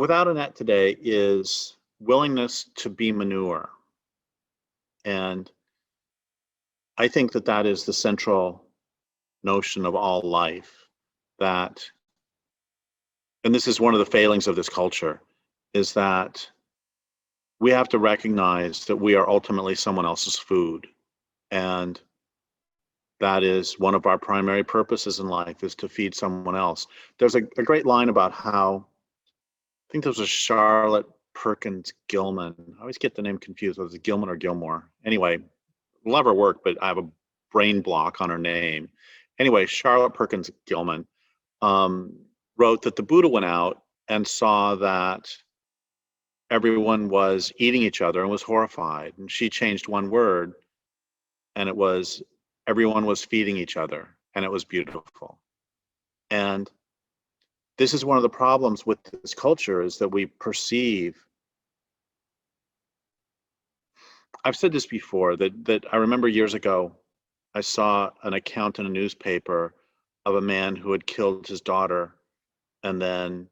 without a net today is willingness to be manure. And I think that that is the central notion of all life, that, and this is one of the failings of this culture, is that we have to recognize that we are ultimately someone else's food. And that is one of our primary purposes in life, is to feed someone else. There's a great line about how, I think there was a Charlotte Perkins Gilman. I always get the name confused. Was it Gilman or Gilmore? Anyway, love her work, but I have a brain block on her name. Anyway, Charlotte Perkins Gilman wrote that the Buddha went out and saw that everyone was eating each other and was horrified. And she changed one word, and it was everyone was feeding each other, and it was beautiful. And this is one of the problems with this culture, is that we perceive, I've said this before, that I remember years ago, I saw an account in a newspaper of a man who had killed his daughter and then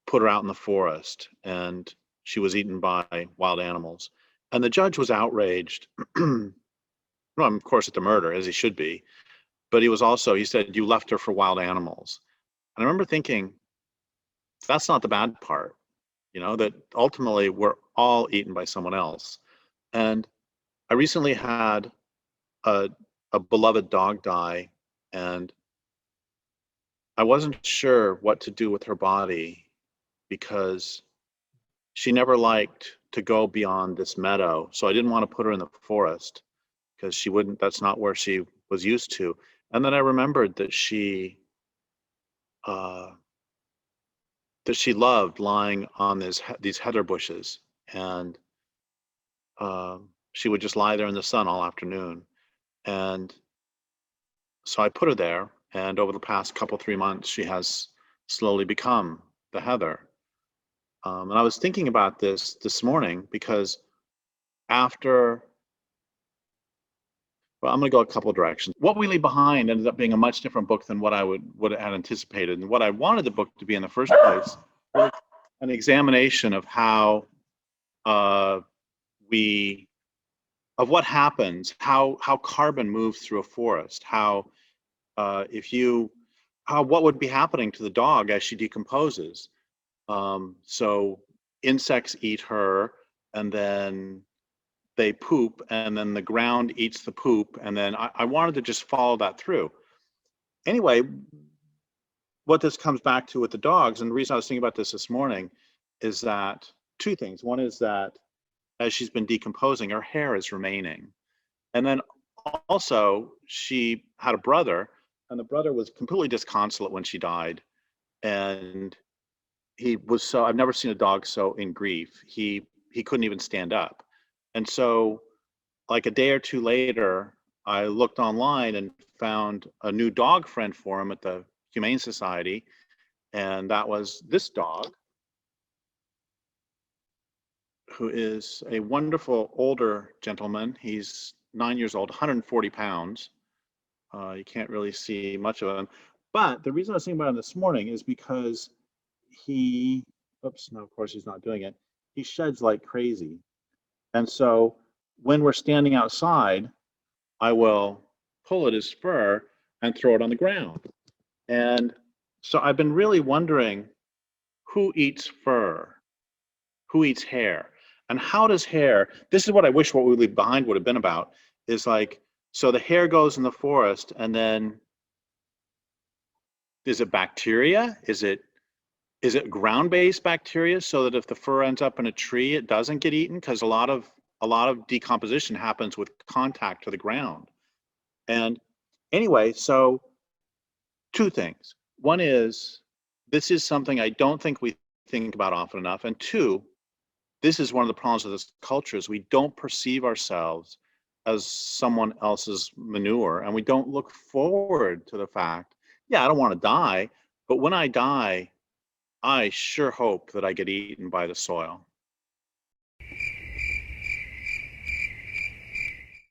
put her out in the forest, and she was eaten by wild animals. And the judge was outraged, well, of course, at the murder, as he should be, but he said, you left her for wild animals. And I remember thinking, that's not the bad part, that ultimately we're all eaten by someone else. And I recently had a beloved dog die, and I wasn't sure what to do with her body, because she never liked to go beyond this meadow. So I didn't want to put her in the forest, because that's not where she was used to. And then I remembered that she loved lying on these heather bushes, and she would just lie there in the sun all afternoon. And so I put her there, and over the past 3 months, she has slowly become the heather. And I was thinking about this morning, because well, I'm going to go a couple of directions. What We Leave Behind ended up being a much different book than what I would have anticipated. And what I wanted the book to be in the first place was an examination of how of what happens, how carbon moves through a forest, what would be happening to the dog as she decomposes. So insects eat her, and then they poop, and then the ground eats the poop, and then I wanted to just follow that through. Anyway, what this comes back to with the dogs, and the reason I was thinking about this morning, is that two things. One is that as she's been decomposing, her hair is remaining. And then also, she had a brother, and the brother was completely disconsolate when she died. And I've never seen a dog so in grief. He couldn't even stand up. And so, like a day or two later, I looked online and found a new dog friend for him at the Humane Society. And that was this dog, who is a wonderful older gentleman. He's 9 years old, 140 pounds. You can't really see much of him. But the reason I was thinking about him this morning is because of course he's not doing it. He sheds like crazy. And so when we're standing outside, I will pull at his fur and throw it on the ground. And so I've been really wondering, who eats fur? Who eats hair? And how does hair, this is what I wish What We Leave Behind would have been about, is like, so the hair goes in the forest, and then is it bacteria? Is it ground-based bacteria, so that if the fur ends up in a tree, it doesn't get eaten? Because a lot of decomposition happens with contact to the ground. And anyway, so two things. One is, this is something I don't think we think about often enough. And two, this is one of the problems of this culture, is we don't perceive ourselves as someone else's manure, and we don't look forward to the fact, I don't want to die, but when I die, I sure hope that I get eaten by the soil.